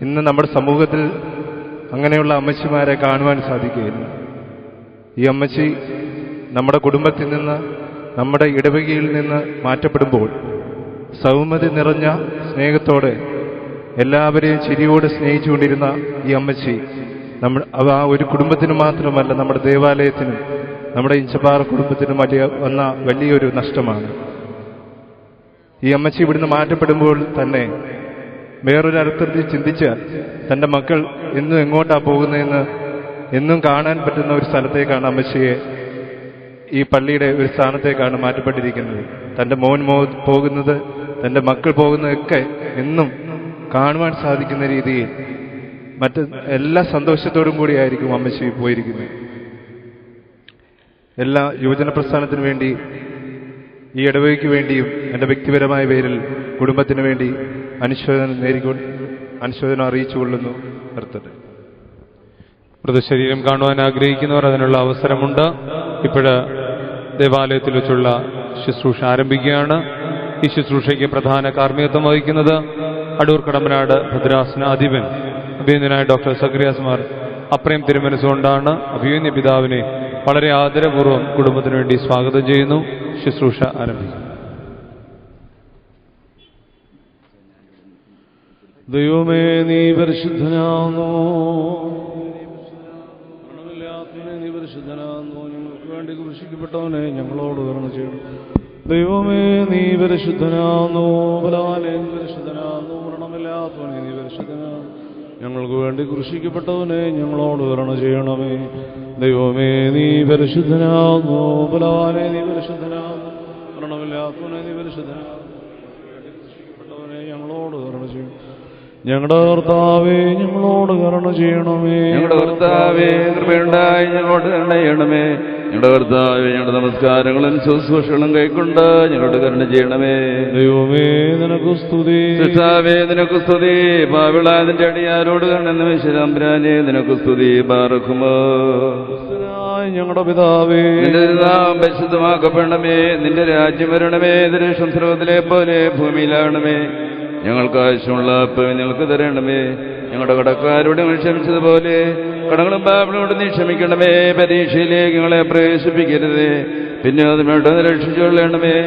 ഇന്ന് നമ്മുടെ സമൂഹത്തിൽ അങ്ങനെയുള്ള അമ്മച്ചിമാരെ കാണുവാൻ സാധിക്കുകയില്ല. ഈ അമ്മച്ചി നമ്മുടെ കുടുംബത്തിൽ നിന്ന്, നമ്മുടെ ഇടവകയിൽ നിന്ന് മാറ്റപ്പെടുമ്പോൾ സൗമ്യത നിറഞ്ഞ സ്നേഹത്തോടെ എല്ലാവരെയും ചിരിയോടെ സ്നേഹിച്ചുകൊണ്ടിരുന്ന ഈ അമ്മച്ചി ആ ഒരു കുടുംബത്തിന് മാത്രമല്ല, നമ്മുടെ ദേവാലയത്തിനും നമ്മുടെ ഇഞ്ചപ്പാറ കുടുംബത്തിനും വന്ന വലിയൊരു നഷ്ടമാണ്. ഈ അമ്മച്ചി ഇവിടുന്ന് മാറ്റപ്പെടുമ്പോൾ തന്നെ വേറൊരു അർത്ഥത്തിൽ ചിന്തിച്ചാൽ തൻ്റെ മക്കൾ എന്നും എങ്ങോട്ടാണ് പോകുന്നതെന്ന് എന്നും കാണാൻ പറ്റുന്ന ഒരു സ്ഥലത്തേക്കാണ് അമ്മച്ചിയെ, ഈ പള്ളിയുടെ ഒരു സ്ഥാനത്തേക്കാണ് മാറ്റപ്പെട്ടിരിക്കുന്നത്. തൻ്റെ മോൻ പോകുന്നത്, തൻ്റെ മക്കൾ പോകുന്നതൊക്കെ എന്നും കാണുവാൻ സാധിക്കുന്ന രീതിയിൽ എല്ലാ സന്തോഷത്തോടും കൂടിയായിരിക്കും അമ്മച്ചി പോയിരിക്കുന്നത്. എല്ലാ യുവജന പ്രസ്ഥാനത്തിനു വേണ്ടി, ഈ ഇടവകയ്ക്ക് വേണ്ടിയും എൻ്റെ വ്യക്തിപരമായ പേരിൽ കുടുംബത്തിന് വേണ്ടി അനുശോചനം അറിയിച്ചുകൊള്ളുന്നു. നിർത്തട്ടെ. മൃതശരീരം കാണുവാൻ ആഗ്രഹിക്കുന്നവർ അതിനുള്ള അവസരമുണ്ട്. ഇപ്പോഴ് ദേവാലയത്തിൽ വെച്ചുള്ള ശുശ്രൂഷ ആരംഭിക്കുകയാണ്. ഈ ശുശ്രൂഷയ്ക്ക് പ്രധാന കാർമ്മികത്വം വഹിക്കുന്നത് അടൂർ കടമ്പനാട് ഭദ്രാസനാധിപൻ അഭിനന്ദനായ ഡോക്ടർ സക്രിയാസ് മാർ അപ്രേം തിരുമനസുകൊണ്ടാണ്. അഭിമന്യ പിതാവിനെ വളരെ ആദരപൂർവ്വം കുടുംബത്തിനു വേണ്ടി സ്വാഗതം ചെയ്യുന്നു. ശുശ്രൂഷ ആരംഭിക്കുന്നു. ദൈവമേ, നീ പരിശുദ്ധനാകുന്നു, നീ പരിശുദ്ധനാകുന്നു. ഞങ്ങൾക്ക് വേണ്ടി ക്രൂശിക്കപ്പെട്ടവനെ ഞങ്ങളോട് കരുണ ചെയ്യണം. ദൈവമേ, നീ പരിശുദ്ധനാകുന്നു, ബലവാനെ നീ പരിശുദ്ധനാകുന്നു, മരണമില്ലാത്തവനെ നീ പരിശുദ്ധനാകുന്നു. ഞങ്ങൾക്ക് വേണ്ടി ക്രൂശിക്കപ്പെട്ടവനെ ഞങ്ങളോട് കരുണ ചെയ്യണമേ. ദൈവമേ, നീ പരിശുദ്ധനാകുന്നു, ബലവാനെ നീ പരിശുദ്ധനാകുന്നു, മരണമില്ലാത്തവനെ നീ പരിശുദ്ധനാകുന്നു. ക്രൂശിക്കപ്പെട്ടവനെ ഞങ്ങളോട് കരുണ ചെയ്യണം. ഞങ്ങളുടെ കർത്താവേ, ഞങ്ങളോട് കരുണ ചെയ്യണമേ. ഞങ്ങളുടെ കർത്താവേ, കൃപയുണ്ടായി ഞങ്ങളോട് കരുണ ചെയ്യണമേ. ഞങ്ങളുടെ കർത്താവേ, ഞങ്ങളുടെ നമസ്കാരങ്ങളും ശുശ്രൂഷകളും കൈക്കൊണ്ട് ഞങ്ങളോട് കരുണ ചെയ്യണമേ. ദൈവമേ, നിനക്ക് സ്തുതി. കർത്താവേ, നിനക്ക് സ്തുതി. പാപികളായതിന്റെ അടിയാരോട് കരുണ വിശ്രാംബരാനെ നിനക്ക് സ്തുതി. ബാറക്കുമോ. ഞങ്ങളുടെ പിതാവേ, നിന്റെ നാമം പരിശുദ്ധമാക്കപ്പെടണമേ. നിന്റെ രാജ്യം വരണമേ. നിന്റെ സ്വർഗ്ഗത്തിലെ പോലെ ഭൂമിയിലാകണമേ. ഞങ്ങൾക്ക് ആവശ്യമുള്ള ഞങ്ങൾക്ക് തരണമേ. ഞങ്ങളുടെ കടക്കാരോട് ക്ഷമിച്ചതുപോലെ കടങ്ങളും പാപങ്ങളോട് നീ ക്ഷമിക്കണമേ. പരീക്ഷയിലേക്ക് ഞങ്ങളെ പ്രവേശിപ്പിക്കരുതേ, പിന്നെ അതിനോട് രക്ഷിച്ചുകൊള്ളണമേ.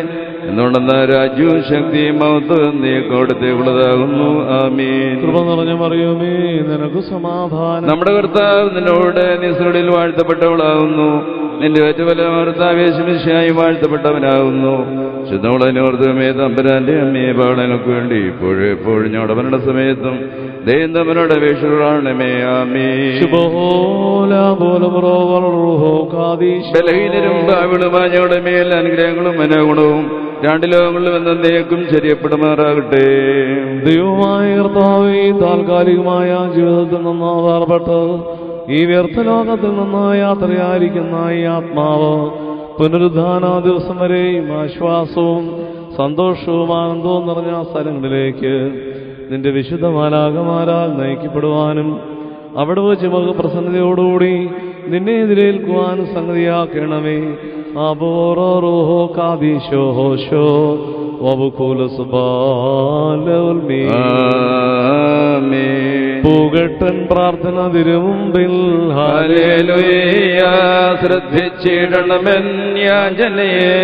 എന്തുകൊണ്ടെന്ന രാജ്യവും ശക്തിയും മഹത്വവും നീ അവിടുത്തേക്കുള്ളതാകുന്നു. ആമീൻ. കൃപ നിറഞ്ഞ മറിയമേ, നിനക്ക് സമാധാനം. നമ്മുടെ കർത്താവ് നിന്നോട് നീ സ്ത്രീകളിൽ വാഴ്ത്തപ്പെട്ടവളാകുന്നു. നിന്റെ ഏറ്റവും കർത്താവേശമിശിഹായി വാഴ്ത്തപ്പെട്ടവനാകുന്നു. ശുദ്ധമുള്ളതിനോർത്തുമേ തമ്പുരാന്റെ അമ്മയെ പാടങ്ങൾക്ക് വേണ്ടി ഇപ്പോഴെപ്പോഴും ഞങ്ങളുടെ മരണസമയത്തും ദൈവം തമ്പുരാനോട് അപേക്ഷിക്കണമേ. ആമീൻ. ബലഹീനരും പാപികളുമായ ഞങ്ങളുടെ മേൽ അനുഗ്രഹങ്ങളും മനോഗുണവും രണ്ട് ലോകങ്ങളിലും എന്നേക്കും ശരിയപ്പെടുമാറാകട്ടെ. ദൈവമായ കർത്താവേ, താൽക്കാലികമായ ജീവിതത്തിൽ നിന്ന് ആധാരപ്പെട്ട് ഈ വ്യർത്ഥ ലോകത്തിൽ നിന്ന് യാത്രയായിരിക്കുന്ന ഈ ആത്മാവ് പുനരുദ്ധാന ദിവസം വരെയും ആശ്വാസവും സന്തോഷവും ആനന്ദവും നിറഞ്ഞ സ്ഥലങ്ങളിലേക്ക് നിന്റെ വിശുദ്ധ മാലാഖമാരാൽ നയിക്കപ്പെടുവാനും അവിടെ വെച്ച് മകപ്രസന്നതയോടുകൂടി നിന്നെ എതിരേൽക്കുവാനും സംഗതിയാക്കണമേ. അബോറോഹോ കാദീശോ ഹോശോ പൂകട്ടൻ പ്രാർത്ഥന തിരുമുമ്പിൽ ഹല്ലേലൂയ ശ്രദ്ധിച്ചിടണമെൻ യാചനയെ.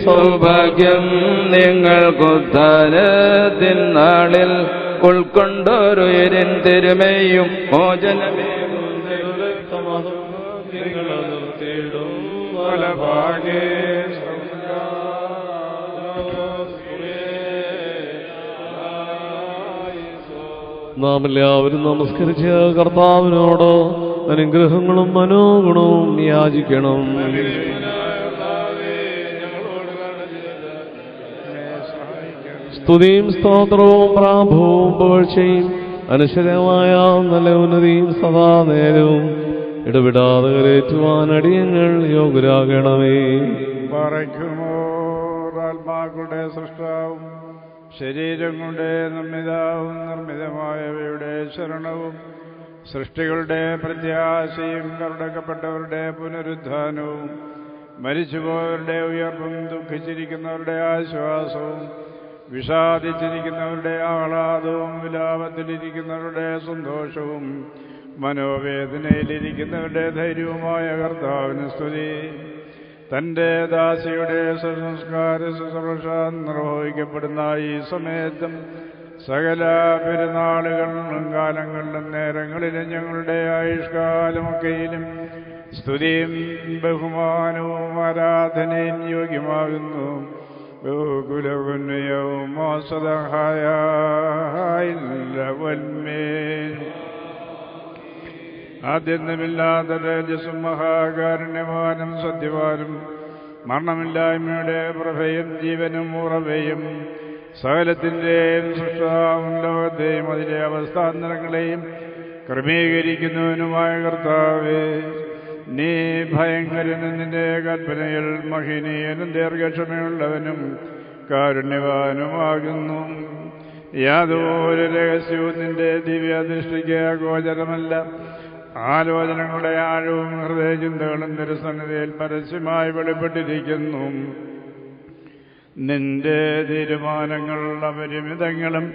സൗഭാഗ്യം നിങ്ങൾക്കുദ്ധാരത്തിൻ നാളിൽ ഉൾക്കൊണ്ടോരുയരൻ തിരുമയും മോചനമേ. നാം എല്ലാവരും നമസ്കരിച്ച് കർത്താവിനോട് അനുഗ്രഹങ്ങളും മനോഗുണവും യാചിക്കണം. സ്തുതിയും സ്തോത്രവും പ്രാഭവും പുകഴ്ചയും അനുശ്വരമായ നല്ല ഉന്നതിയും സദാ നേരവും ഇടപെടാതെ കരേറ്റുവാൻ അടിയങ്ങൾ യോഗ്യരാകണമേ. ആത്മാക്കളുടെ സൃഷ്ടാവും ശരീരങ്ങളുടെ നിർമ്മിതാവും നിർമ്മിതമായവയുടെ ശരണവും സൃഷ്ടികളുടെ പ്രത്യാശയും കരുടക്കപ്പെട്ടവരുടെ പുനരുദ്ധാനവും മരിച്ചുപോയവരുടെ ഉയർപ്പും ദുഃഖിച്ചിരിക്കുന്നവരുടെ ആശ്വാസവും വിഷാദിച്ചിരിക്കുന്നവരുടെ ആഹ്ലാദവും വിലാപത്തിലിരിക്കുന്നവരുടെ സന്തോഷവും മനോവേദനയിലിരിക്കുന്നവരുടെ ധൈര്യവുമായ കർത്താവിന് സ്തുതി. തന്റെ ദാസിയുടെ സംസ്കാര ശുശ്രൂഷ നിർവഹിക്കപ്പെടുന്ന ഈ സമയത്തും സകല പെരുന്നാളുകളിലും കാലങ്ങളിലും നേരങ്ങളിലും ഞങ്ങളുടെ ആയുഷ്കാലമൊക്കെയിലും സ്തുതിയും ബഹുമാനവും ആരാധനയും യോഗ്യമാകുന്നു. ബഹുകുലവുന്നയവും ആദ്യന്തമില്ലാത്ത തേജസ്സും മഹാകാരുണ്യവാനും സത്യവാനും മരണമില്ലായ്മയുടെ പ്രഭയും ജീവനും ഉറവയും സകലത്തിൻ്റെയും സൃഷ്ടാവും ലോകത്തെയും അതിലെ അവസ്ഥാന്തരങ്ങളെയും ക്രമീകരിക്കുന്നവനുമായ കർത്താവേ, നീ ഭയങ്കരനും നിന്റെ കൽപ്പനയിൽ മഹിനീയനും ദീർഘക്ഷമയുള്ളവനും കാരുണ്യവാനുമാകുന്നു. യാതൊരു രഹസ്യവും നിന്റെ ദിവ്യദൃഷ്ടിക്ക് അഗോചരമല്ല. ആലോചനകളുടെ ആഴവും ഹൃദയചിന്തകളും തിരുസന്നിധിയിൽ പരസ്യമായി വെളിപ്പെട്ടിരിക്കുന്നു. നിന്റെ തീരുമാനങ്ങൾ അപരിമിതങ്ങളും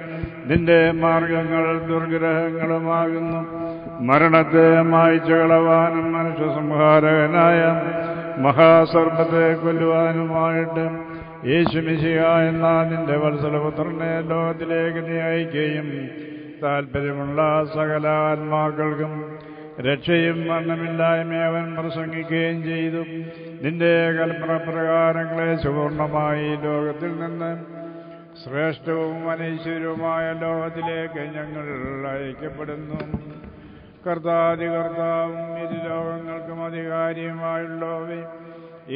നിന്റെ മാർഗങ്ങൾ ദുർഗ്രഹങ്ങളുമാകുന്നു. മരണത്തെ മായ്ച്ചു കളവാനും മനുഷ്യസംഹാരകനായ മഹാസർപ്പത്തെ കൊല്ലുവാനുമായിട്ട് യേശുമിശിഹ എന്ന നിന്റെ വത്സലപുത്രനെ ലോകത്തിലേക്ക് നീ അയക്കുകയും താൽപ്പര്യമുള്ള സകല ആത്മാക്കൾക്കും രക്ഷയും മരണമില്ലായ്മയെ അവൻ പ്രസംഗിക്കുകയും ചെയ്തു. നിന്റെ കൽപ്പനപ്രകാരങ്ങളെ സുപൂർണമായി ലോകത്തിൽ നിന്ന് ശ്രേഷ്ഠവും അനശ്വരവുമായ ലോകത്തിലേക്ക് ഞങ്ങൾ അയക്കപ്പെടുന്നു. കർത്താവും ഇരു ലോകങ്ങൾക്കും അധികാരിയുമായുള്ളവേ,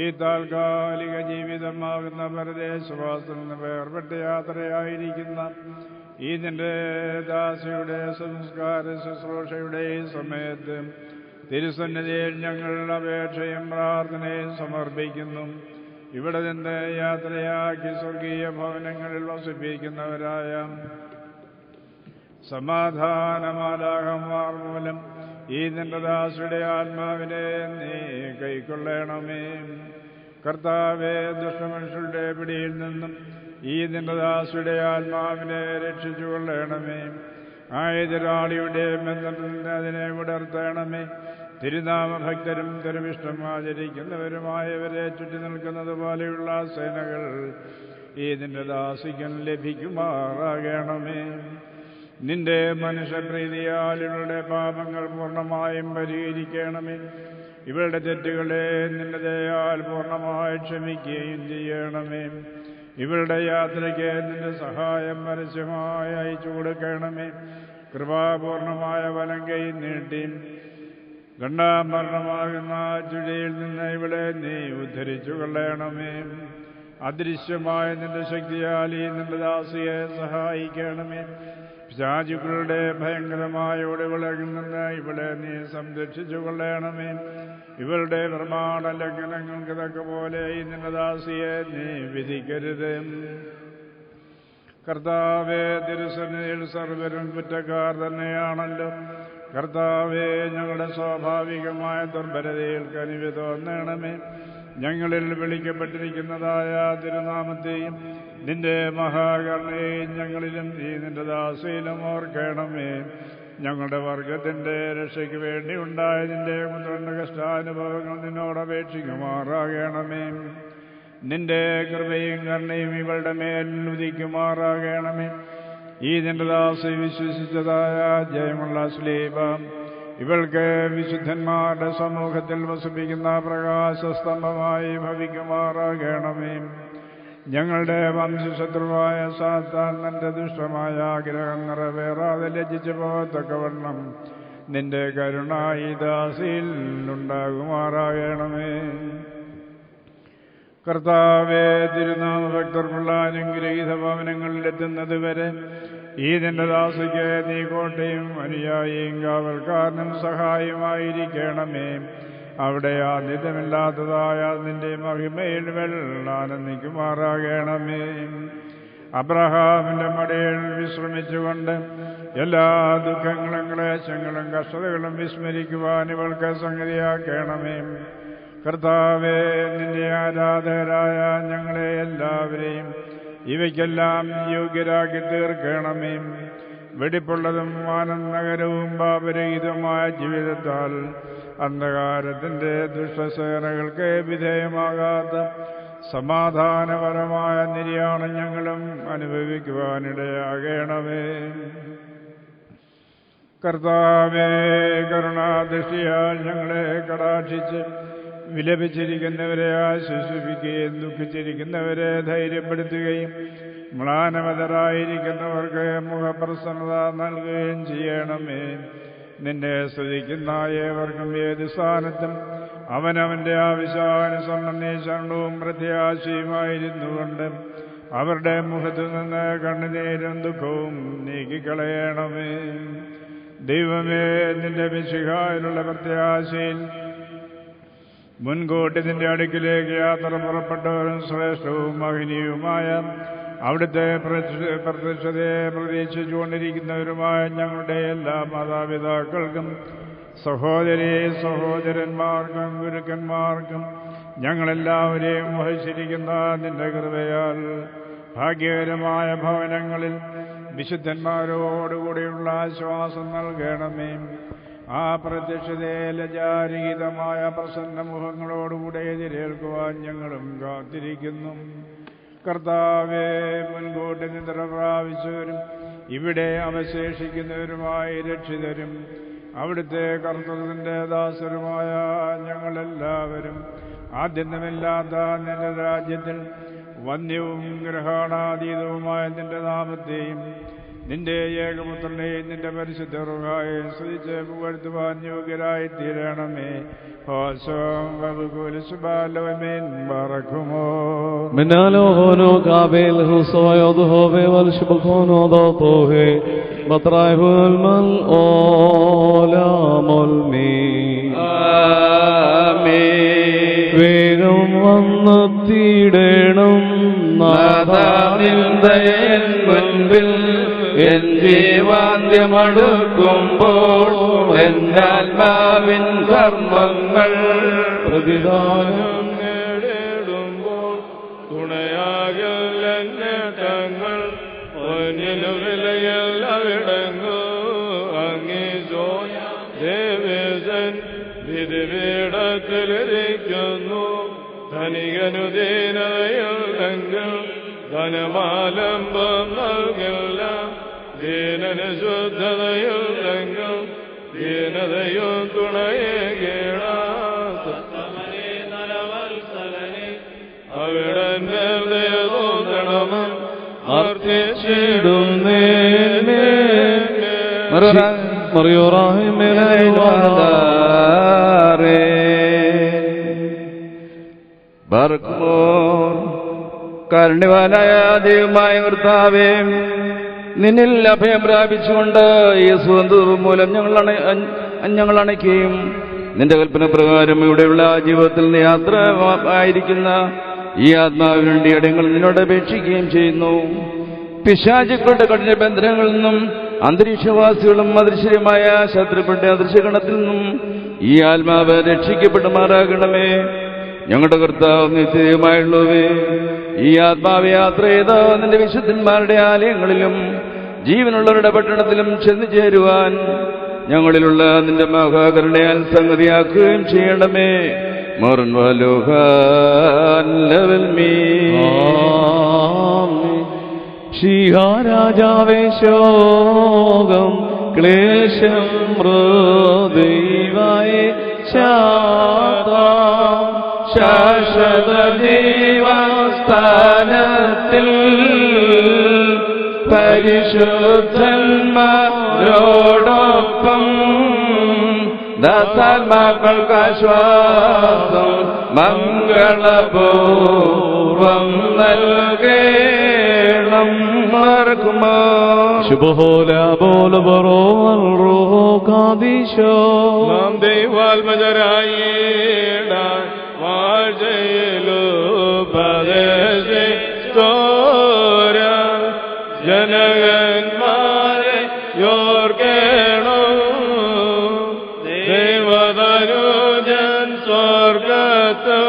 ഈ താൽക്കാലിക ജീവിതമാകുന്ന പരദേശവാസത്തിൽ നിന്ന് വേർപെട്ട യാത്രയായിരിക്കുന്ന ഈ നിന്റെ ദാസിയുടെ സംസ്കാര ശുശ്രൂഷയുടെ ഈ സമയത്ത് തിരുസന്നിധിയിൽ ഞങ്ങൾ അപേക്ഷയും പ്രാർത്ഥനയും സമർപ്പിക്കുന്നു. ഇവിടെ നിന്ന് യാത്രയാക്കി സ്വർഗീയ ഭവനങ്ങളിൽ വസിപ്പിക്കുന്നവരായ സമാധാനമാലാഹന്മാർ മൂലം ഈ നിന്റെ ദാസിയുടെ ആത്മാവിനെ നീ കൈക്കൊള്ളണമേ. കർത്താവേ, ദുഷ്ടമനുഷ്യരുടെ പിടിയിൽ നിന്നും ഈ നിന്റെ ദാസിയുടെ ആത്മാവിനെ രക്ഷിച്ചുകൊള്ളണമേ. ആയുധരാളിയുടെ ബന്ധത്തിൽ നിന്ന് അതിനെ വിടർത്തണമേ. തിരുനാമഭക്തരും തിരുവിഷ്ടം ആചരിക്കുന്നവരുമായവരെ ചുറ്റി നിൽക്കുന്നത് പോലെയുള്ള സേനകൾ ഈ നിന്റെ ദാസിക്കൻ ലഭിക്കുമാറാകണമേ. നിന്റെ മനുഷ്യപ്രീതിയാൽ ഇവളുടെ പാപങ്ങൾ പൂർണ്ണമായും പരിഹരിക്കണമേ. ഇവളുടെ തെറ്റുകളെ നിന്റെ ദയാൽ പൂർണ്ണമായി ക്ഷമിക്കുകയും ചെയ്യണമേ. ഇവളുടെ യാത്രയ്ക്ക് നിന്റെ സഹായം പരസ്യമായി അയച്ചു കൊടുക്കണമേ. കൃപാപൂർണമായ വലം കൈ നീട്ടി ഗണ്ഡാമരണമാകുന്ന ചുഴിയിൽ നിന്ന് ഇവളെ നീ ഉദ്ധരിച്ചു കൊള്ളണമേ. അദൃശ്യമായ നിന്റെ ശക്തിയാൽ ഈ നിന്റെ ദാസിയെ സഹായിക്കണമേ. പിശാചുക്കളുടെ ഭയങ്കരമായ ഒടിവിളകിൽ നിന്ന് ഇവളെ നീ സംരക്ഷിച്ചു കൊള്ളണമേ. ഇവളുടെ പ്രമാണ ലംഘനങ്ങൾക്ക് തക്ക പോലെ ഈ നിന്റെ ദാസിയെ നീ വിധിക്കരുത്. കർത്താവേ, തിരുസന്നിധിയിൽ സർവരും കുറ്റക്കാർ തന്നെയാണല്ലോ. കർത്താവേ, ഞങ്ങളുടെ സ്വാഭാവികമായ ദുർബലതയിൽ കനിവ് തോന്നണമേ. ഞങ്ങളിൽ വിളിക്കപ്പെട്ടിരിക്കുന്നതായ തിരുനാമത്തെയും നിന്റെ മഹാകരുണയെയും ഞങ്ങളിലും ഈ നിന്റെ ദാസിയിലും ഓർക്കണമേ. ഞങ്ങളുടെ വർഗത്തിന്റെ രക്ഷയ്ക്ക് വേണ്ടി ഉണ്ടായ നിന്റെ പുത്രന്റെ കഷ്ടാനുഭവങ്ങൾ നിന്നോട് അപേക്ഷിക്കുമാറാകണമേ. നിന്റെ കൃപയും കരുണയും ഇവളുടെ മേൽ ഉദിക്കുമാറാകണമേ. ഈ നിന്റെ ദാസി വിശ്വസിച്ചതായ ജയമുള്ള ശ്ലീബ ഇവൾക്ക് വിശുദ്ധന്മാരുടെ സമൂഹത്തിൽ വസിപ്പിക്കുന്ന പ്രകാശസ്തംഭമായി ഭവിക്കുമാറാകണമേ. ഞങ്ങളുടെ വംശശത്രുവായ സാത്താൻ തന്റെ ദുഷ്ടമായ ആഗ്രഹം നിറവേറാതെ ലജ്ജിച്ചു പോകത്തക്കവണ്ണം നിന്റെ കരുണ ഈ ദാസിയിൽ ഉണ്ടാകുമാറാകണമേ. കർത്താവേ, തിരുനാമഭക്തർക്കുള്ള അനുഗ്രഹീത ഭവനങ്ങളിലെത്തുന്നത് വരെ ഈ നിന്റെ ദാസിക്ക് നീ കോട്ടയും അനുയായിയും കാവൽക്കാരനും സഹായമായിരിക്കണമേ. അവിടെ ആദ്യമില്ലാത്തതായ നിന്റെ മഹിമയിൽ വെള്ളാനന്ദിക്കുമാറാകണമേ. അബ്രഹാമിന്റെ മടിയിൽ വിശ്രമിച്ചുകൊണ്ട് എല്ലാ ദുഃഖങ്ങളും ക്ലേശങ്ങളും കഷ്ടതകളും വിസ്മരിക്കുവാൻ ഇവൾക്ക് സംഗതിയാക്കണമേ. കർത്താവേ, നിന്റെ ആരാധകരായ ഞങ്ങളെ എല്ലാവരെയും ഇവയ്ക്കെല്ലാം യോഗ്യരാക്കി തീർക്കണമേ. വെടിപ്പുള്ളതും ആനന്ദകരവും പാപരഹിതമായ ജീവിതത്താൽ അന്ധകാരത്തിന്റെ ദുഷ്ടസേനകൾക്ക് വിധേയമാകാത്ത സമാധാനപരമായ നിര്യാണം ഞങ്ങളും അനുഭവിക്കുവാനിടയാകണമേ. കർത്താവേ, കരുണാദൃഷ്ടിയാൽ ഞങ്ങളെ കടാക്ഷിച്ച് വിലപിച്ചിരിക്കുന്നവരെ ആശ്വസിപ്പിക്കുകയും ദുഃഖിച്ചിരിക്കുന്നവരെ ധൈര്യപ്പെടുത്തുകയും മ്ലാനവതരായിരിക്കുന്നവർക്ക് മുഖപ്രസന്നത നൽകുകയും ചെയ്യണമേ. നിന്നെ സ്തുതിക്കുന്ന ഏവർക്കും ഏത് സ്ഥാനത്തും അവനവന്റെ ആവശ്യാനുസരണം നീ ശരണവും പ്രത്യാശയുമായിരുന്നുകൊണ്ട് അവരുടെ മുഖത്തു നിന്ന് കണ്ണുനീരും ദുഃഖവും നീക്കിക്കളയണമേ. ദൈവമേ, നിന്റെ മിശിഹായിലുള്ള പ്രത്യാശയിൽ മുൻകൂട്ടി നിന്റെ അടുക്കിലേക്ക് യാത്ര പുറപ്പെട്ടവരും ശ്രേഷ്ഠവും മഹനീയവുമായ അവിടുത്തെ പ്രത്യക്ഷതയെ പ്രതീക്ഷിച്ചുകൊണ്ടിരിക്കുന്നവരുമായ ഞങ്ങളുടെ എല്ലാ മാതാപിതാക്കൾക്കും സഹോദരീ സഹോദരന്മാർക്കും ഗുരുക്കന്മാർക്കും ഞങ്ങളെല്ലാവരെയും വഹിച്ചിരിക്കുന്ന നിന്റെ കൃപയാൽ ഭാഗ്യകരമായ ഭവനങ്ങളിൽ വിശുദ്ധന്മാരോടുകൂടിയുള്ള ആശ്വാസം നൽകണമേ. ആ പ്രത്യക്ഷതയെ ലജാരഹിതമായ പ്രസന്ന മുഖങ്ങളോടുകൂടെ എതിരേൽക്കുവാൻ ഞങ്ങളും കാത്തിരിക്കുന്നു. കർത്താവേ, മുൻകൂട്ടി നിദ്ര പ്രാപിച്ചവരും ഇവിടെ അവശേഷിക്കുന്നവരുമായി രക്ഷിതരും അവിടുത്തെ കർത്തൃത്വത്തിന്റെ ദാസരുമായ ഞങ്ങളെല്ലാവരും ആദ്യന്തമില്ലാത്ത നിന്റെ രാജ്യത്തിൽ വന്യവും ഗ്രഹണാതീതവുമായ നിന്റെ നാമത്തെയും നിന്റെ ഏകപുത്രനെയും നിന്റെ പരിശുദ്ധ റൂഹായെയും സ്തുതിച്ച് പുകഴ്ത്തുവാൻ യോഗ്യരായി തീരണമേ. منالوهونو قابل حصوي ضهوه والشبكونو ضطوه بطرائه المل أولام المين آمين വേഗം വന്നെത്തിയിടണം നാഥാനിന്റെ മുൻപിൽ എൻ ജീവാന്ത്യമടുക്കുമ്പോൾ എന്നാത്മാവിൻ കർമ്മങ്ങൾ പ്രതിദാനം നേടിടുമ്പോൾ തുണയാകൽ നേട്ടങ്ങൾ ഒന്നിനു വിലയല്ല വിടങ്ങൂ അങ്ങീശോ ദേവേശൻ വിധിപീഠത്തിലിരിക്കുന്നു ധനികനു ദീനതയില്ലെങ്കിൽ ധനമാലംബം നൽകില്ല ദീനന് ശുദ്ധതയില്ലെങ്കിൽ ദീനതയും തുണയേകേടാത്ത അവിടെ തോന്നണമെന്ന് അർത്ഥിച്ചിടുന്നേ കാരുണ്യവാനായ ദൈവമായ കർത്താവേ, നിന്നിൽ അഭയം പ്രാപിച്ചുകൊണ്ട് ഈ സുഗന്ധം മൂലം ഞങ്ങൾ അണയ്ക്കുകയും നിന്റെ കൽപ്പന പ്രകാരം ഇവിടെയുള്ള ജീവിതത്തിൽ നീ യാത്ര ആയിരിക്കുന്ന ഈ ആത്മാവിന് വേണ്ടി ഇടങ്ങൾ നിന്നോട് അപേക്ഷിക്കുകയും ചെയ്യുന്നു. പിശാചുക്കളുടെ കഠിന ബന്ധനങ്ങളിൽ നിന്നും അന്തരീക്ഷവാസികളും അദൃശ്യമായ ശത്രുക്കളുടെ അദൃശ്യഗണത്തിൽ നിന്നും ഈ ആത്മാവ് രക്ഷിക്കപ്പെടുമാറാകണമേ. ഞങ്ങളുടെ കർത്താവ് നിത്യമായുള്ളവേ, ഈ ആത്മാവ് യാത്ര ചെയ്ത നിന്റെ വിശുദ്ധന്മാരുടെ ആലയങ്ങളിലും ജീവനുള്ളവരുടെ പട്ടണത്തിലും ചെന്നു ചേരുവാൻ ഞങ്ങളിലുള്ള നിന്റെ മഹാകരുണയാൽ സംഗതിയാക്കുകയും ചെയ്യണമേ. രാജാവേ, ശോകം ക്ലേശം മൃദൈവായ ശാശ്വത ജീവസ്ഥാനത്തിൽ പരിശുദ്ധന്മാരോടൊപ്പം ദാസാത്മാക്കൾക്കാശ്വാസം മംഗളപൂർവം നൽകേണം. നാം ദൈവാത്മജരായിടാൻ വാഴ്ചയിലുപദേശിച്ചോര ജനകന്മാരെ യോർക്കേണോ ദൈവതനുജൻ സ്വർഗത്ത്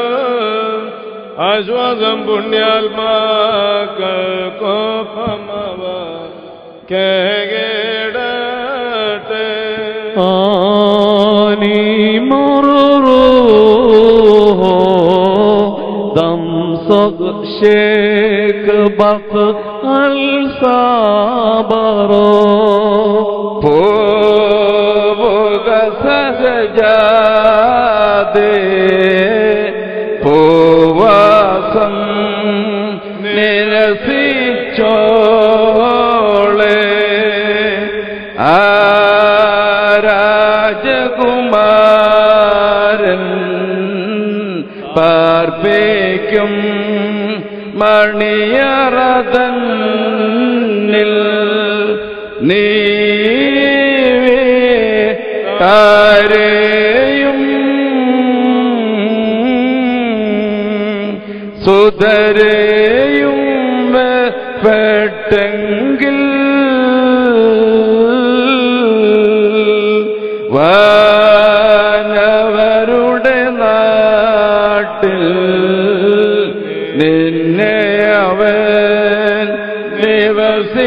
ആശ്വാസം പുണ്യാത്മാക്കൾക്കൊപ്പമവ കേടട്ടെ دم صد شيك بق الصبرو പോവുക സഹജാതേ പൂവാസം നിരസിച്ചോളെ രാജകുമാരൻ പാർപ്പിക്കും മണിയറതന്നിൽ കരയും സുതരെയും പെട്ടെങ്കിൽ വാനവരുടെ നാട്ടിൽ നിന്നെ അവൻ നിവസിപ്പിക്കും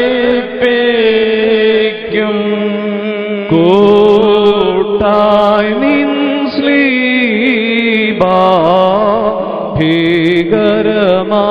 കൂട്ടായി നിൻ ശ്ലീബാ ഭീകരമാ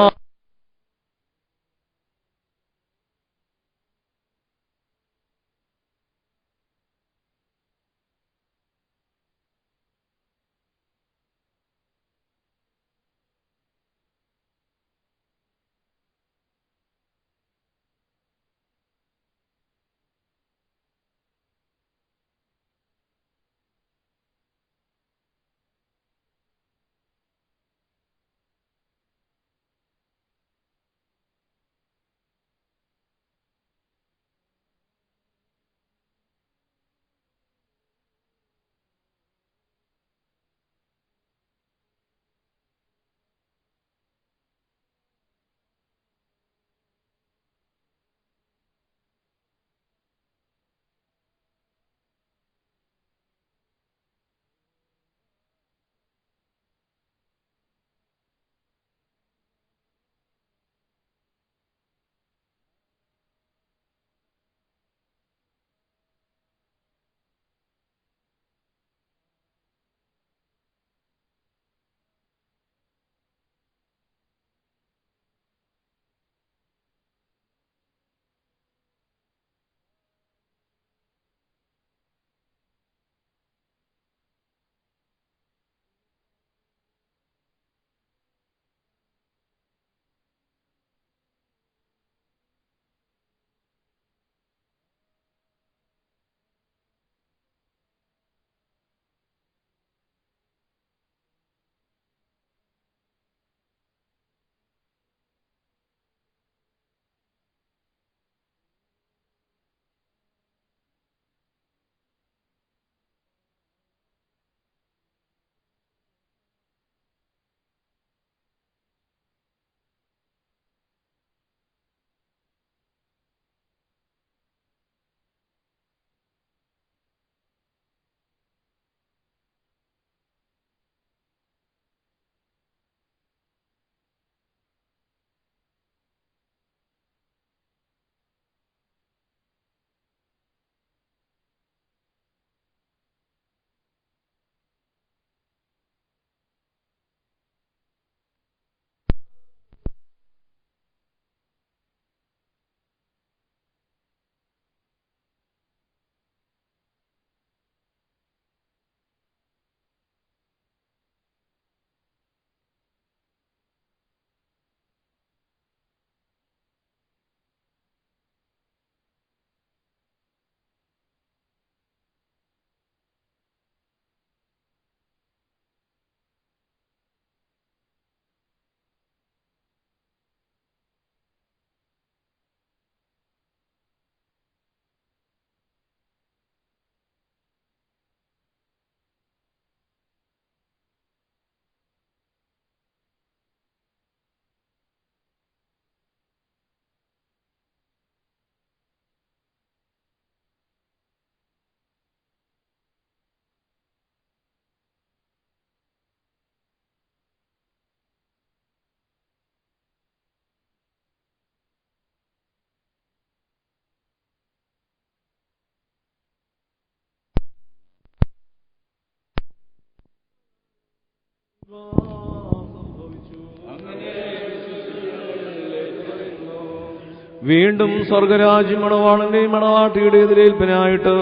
വീണ്ടും സ്വർഗരാജ്യം മണവാളന്റെയും മണവാട്ടിയുടെ എതിരേൽപ്പിനായിട്ട്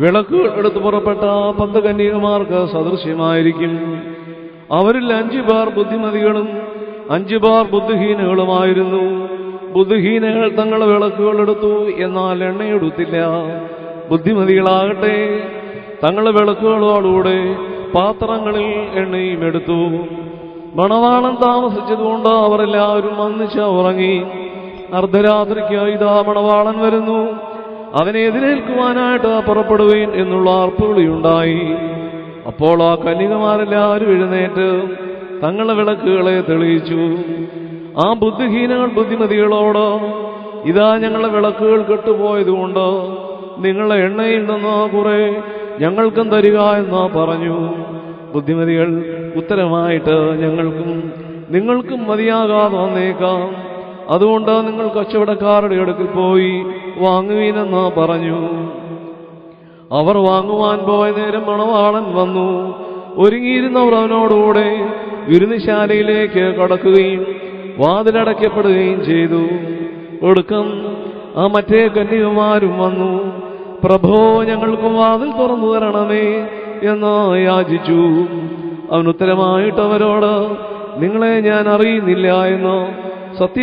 വിളക്കുകൾ എടുത്തു പുറപ്പെട്ട 10 കന്യകമാർക്ക് സദൃശ്യമായിരിക്കും. അവരിൽ 5 പേർ ബുദ്ധിമതികളും 5 പേർ ബുദ്ധിഹീനകളുമായിരുന്നു. ബുദ്ധിഹീനകൾ തങ്ങളുടെ വിളക്കുകൾ എടുത്തു, എന്നാൽ എണ്ണയെടുത്തില്ല. ബുദ്ധിമതികളാകട്ടെ തങ്ങളുടെ വിളക്കുകളോടുകൂടെ പാത്രങ്ങളിൽ എണ്ണയും എടുത്തു. മണവാളൻ താമസിച്ചതുകൊണ്ട് അവരെല്ലാവരും ഒന്നിച്ച് ഉറങ്ങി. അർദ്ധരാത്രിക്ക് ഇതാ മണവാളൻ വരുന്നു, അവനെ എതിരേൽക്കുവാനായിട്ട് പുറപ്പെടുവീൻ എന്നുള്ള ആർപ്പുവിളിയുണ്ടായി. അപ്പോൾ ആ കന്യകമാരെല്ലാവരും എഴുന്നേറ്റ് തങ്ങളുടെ വിളക്കുകളെ തെളിയിച്ചു. ആ ബുദ്ധിഹീനകൾ ബുദ്ധിമതികളോട്, ഇതാ ഞങ്ങളുടെ വിളക്കുകൾ കെട്ടുപോയതുകൊണ്ട് നിങ്ങളെ എണ്ണയിൽ നിന്ന് കുറെ ഞങ്ങൾക്കും തരിക എന്ന് പറഞ്ഞു. ബുദ്ധിമതികൾ ഉത്തരമായിട്ട്, ഞങ്ങൾക്കും നിങ്ങൾക്കും മതിയാകാതെ വന്നേക്കാം, അതുകൊണ്ട് നിങ്ങൾ കച്ചവടക്കാരുടെ അടുക്കൽ പോയി വാങ്ങുവീനെന്ന് പറഞ്ഞു. അവർ വാങ്ങുവാൻ പോയ നേരം മണവാളൻ വന്നു. ഒരുങ്ങിയിരുന്നവർ അവനോടുകൂടെ വിരുന്നുശാലയിലേക്ക് കടക്കുകയും വാതിലടയ്ക്കപ്പെടുകയും ചെയ്തു. ഒടുക്കം ആ മറ്റേ കന്യകമാരും വന്നു. പ്രഭോ, ഞങ്ങൾക്കും വാതിൽ തുറന്നു തരണമേ എന്ന് യാചിച്ചു. അവൻ ഉത്തരമായിട്ട് അവരോട്, നിങ്ങളെ ഞാൻ അറിയുന്നില്ല എന്ന് സത്യം